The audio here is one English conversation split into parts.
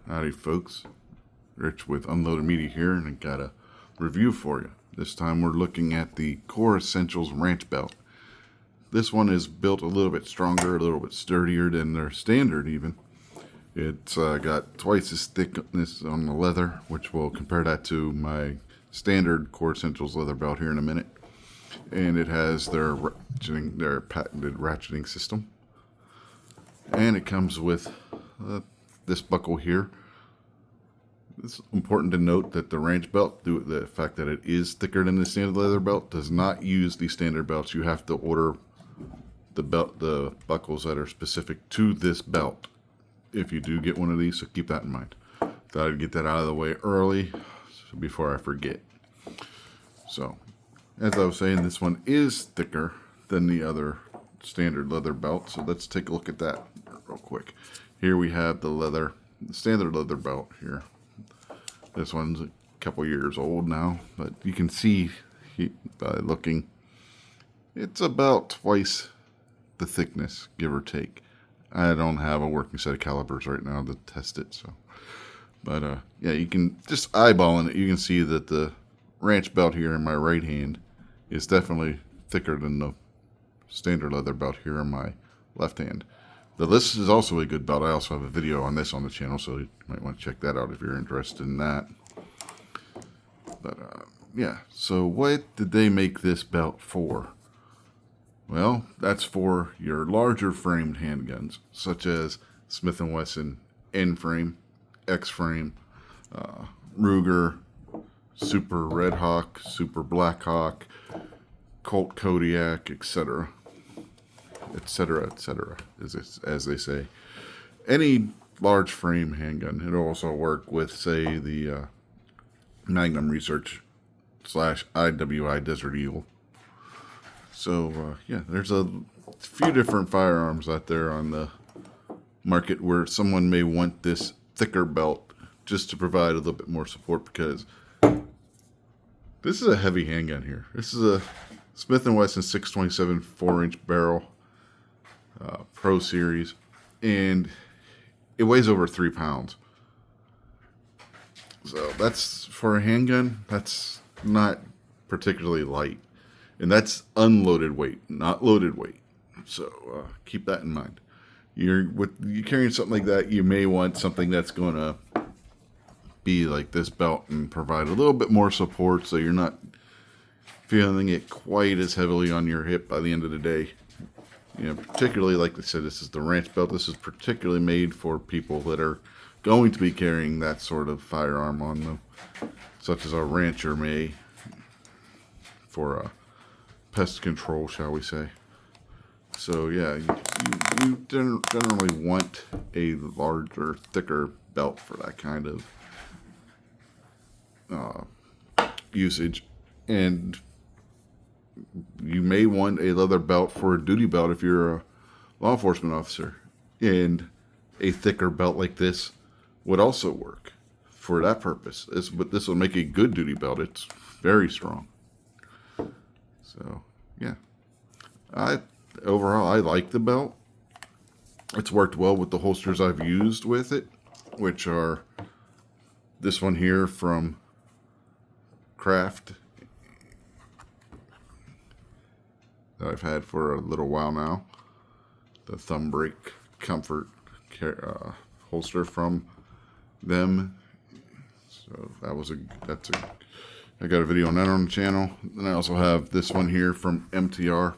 Howdy folks, Rich with Unloaded Media here, and I got a review for you. This time we're looking at the Core Essentials Ranch Belt. This one is built a little bit stronger, a little bit sturdier than their standard even. It's got twice as thickness on the leather, which we'll compare that to my standard Core Essentials leather belt here in a minute. And it has their patented ratcheting system. And it comes with this buckle here. It's important to note that the ranch belt, due to the fact that it is thicker than the standard leather belt, does not use the standard belts. You have to order the buckles that are specific to this belt if you do get one of these, so keep that in mind. Thought I'd get that out of the way early before I forget. So, as I was saying, this one is thicker than the other standard leather belt, so let's take a look at that real quick. Here we have the standard leather belt here. This one's a couple years old now, but you can see by looking, it's about twice the thickness, give or take. I don't have a working set of calipers right now to test it, so. But yeah, you can just eyeballing it, you can see that the ranch belt here in my right hand is definitely thicker than the standard leather belt here in my left hand. This is also a good belt. I also have a video on this on the channel, so you might want to check that out if you're interested in that. But yeah, so what did they make this belt for? Well, that's for your larger framed handguns, such as Smith & Wesson N-frame, X-frame, Ruger, Super Red Hawk, Super Black Hawk, Colt Kodiak, etc. etc., etc., as they say. Any large frame handgun. It'll also work with, say, the Magnum Research / IWI Desert Eagle. So, yeah, there's a few different firearms out there on the market where someone may want this thicker belt just to provide a little bit more support, because this is a heavy handgun here. This is a Smith & Wesson 627 4-inch barrel. Pro Series, and it weighs over 3 pounds. So that's, for a handgun, that's not particularly light, and that's unloaded weight, not loaded weight. So keep that in mind. You're carrying something like that, you may want something that's going to be like this belt and provide a little bit more support, so you're not feeling it quite as heavily on your hip by the end of the day. You know, particularly, like I said, this is the ranch belt. This is particularly made for people that are going to be carrying that sort of firearm on them, such as a rancher may, for pest control, shall we say. So, yeah, you generally want a larger, thicker belt for that kind of usage. And you may want a leather belt for a duty belt if you're a law enforcement officer, and a thicker belt like this would also work for that purpose. This will make a good duty belt. It's very strong. So yeah, overall I like the belt. It's worked well with the holsters I've used with it, which are this one here from Craft that I've had for a little while now. The Thumbreak Comfort holster from them. So I got a video on that on the channel. And I also have this one here from MTR.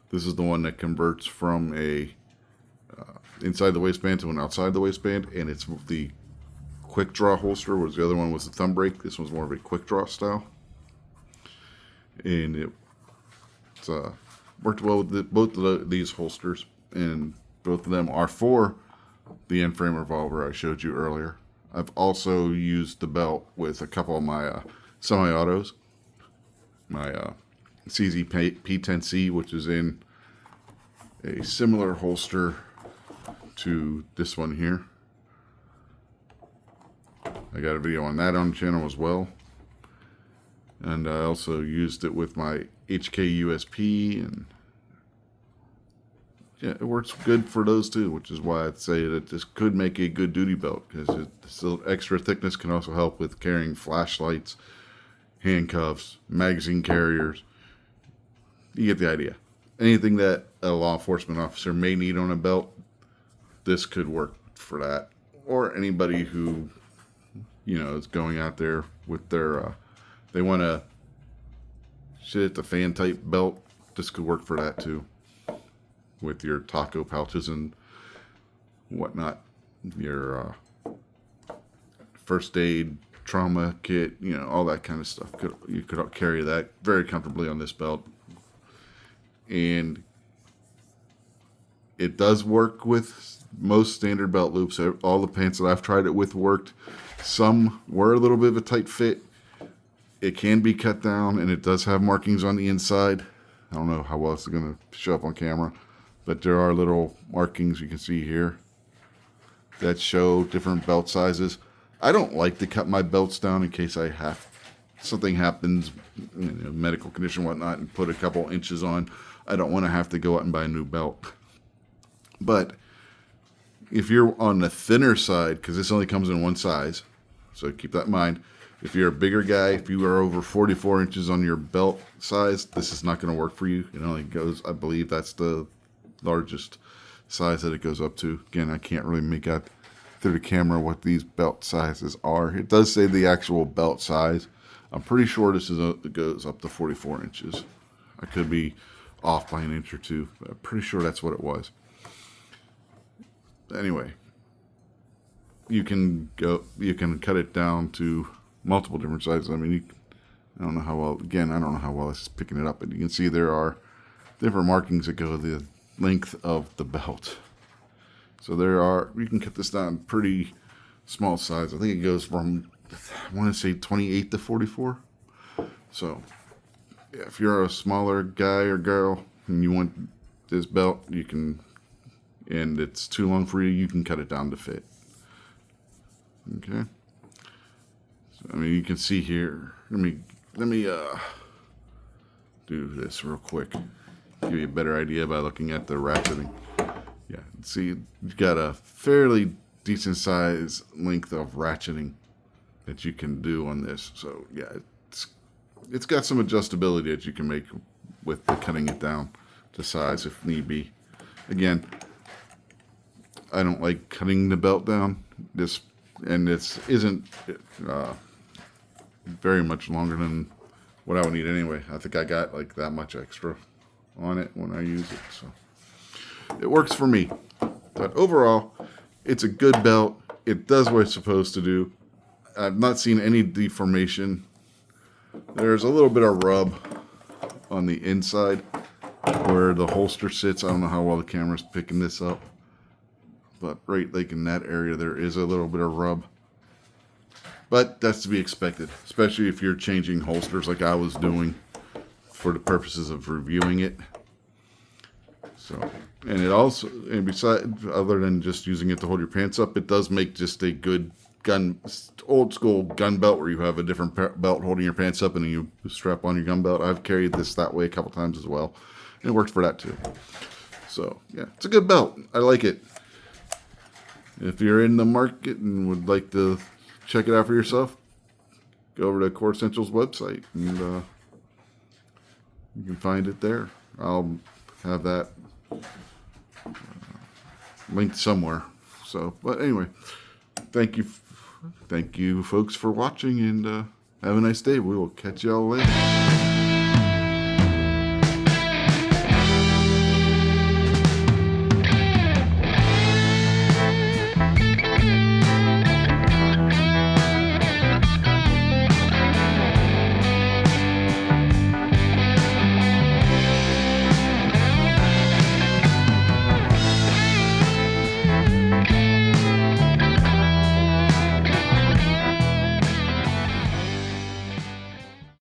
This is the one that converts from a inside the waistband to an outside the waistband, and it's the quick draw holster, whereas the other one was the Thumbreak. This one's more of a quick draw style, and it's worked well with both of these holsters, and both of them are for the N-frame revolver I showed you earlier. I've also used the belt with a couple of my semi-autos. My CZ P10C, which is in a similar holster to this one here. I got a video on that on the channel as well. And I also used it with my HK USP and yeah, it works good for those too, which is why I'd say that this could make a good duty belt, because the extra thickness can also help with carrying flashlights, handcuffs, magazine carriers. You get the idea. Anything that a law enforcement officer may need on a belt, this could work for that. Or anybody who, is going out there with their, they want to shit at the fan type belt, this could work for that too. With your taco pouches and whatnot, your first aid, trauma kit, all that kind of stuff. You could carry that very comfortably on this belt. And it does work with most standard belt loops. All the pants that I've tried it with worked. Some were a little bit of a tight fit. It can be cut down, and it does have markings on the inside. I don't know how well it's going to show up on camera, but there are little markings you can see here that show different belt sizes. I don't like to cut my belts down in case something happens, medical condition, whatnot, and put a couple inches on. I don't want to have to go out and buy a new belt. But if you're on the thinner side, because this only comes in one size, so keep that in mind. If you're a bigger guy, if you are over 44 inches on your belt size, this is not going to work for you. It only goes, I believe that's the largest size that it goes up to. Again, I can't really make out through the camera what these belt sizes are. It does say the actual belt size. I'm pretty sure it goes up to 44 inches. I could be off by an inch or two, but I'm pretty sure that's what it was. Anyway, you can cut it down to multiple different sizes. I mean, I don't know how well this is picking it up, but you can see there are different markings that go the length of the belt. So you can cut this down pretty small size. I think it goes from, I want to say 28 to 44. So yeah, if you're a smaller guy or girl and you want this belt, and it's too long for you, you can cut it down to fit. Okay. So, I mean, you can see here. Let me do this real quick. Give you a better idea by looking at the ratcheting. Yeah, see, you've got a fairly decent size length of ratcheting that you can do on this. So yeah, it's got some adjustability that you can make with cutting it down to size if need be. Again, I don't like cutting the belt down. This isn't very much longer than what I would need anyway. I think I got like that much extra on it when I use it, so it works for me. But overall, it's a good belt. It does what it's supposed to do. I've not seen any deformation. There's a little bit of rub on the inside where the holster sits. I don't know how well the camera's picking this up, but right like in that area there is a little bit of rub. But that's to be expected, especially if you're changing holsters like I was doing for the purposes of reviewing it. So, and besides, other than just using it to hold your pants up, it does make just a good old school gun belt where you have a different belt holding your pants up and then you strap on your gun belt. I've carried this that way a couple times as well, and it worked for that too. So yeah, it's a good belt. I like it. If you're in the market and would like to check it out for yourself, go over to Core Essentials website and you can find it there. I'll have that linked somewhere. So, but anyway, thank you folks for watching, and have a nice day. We will catch y'all later.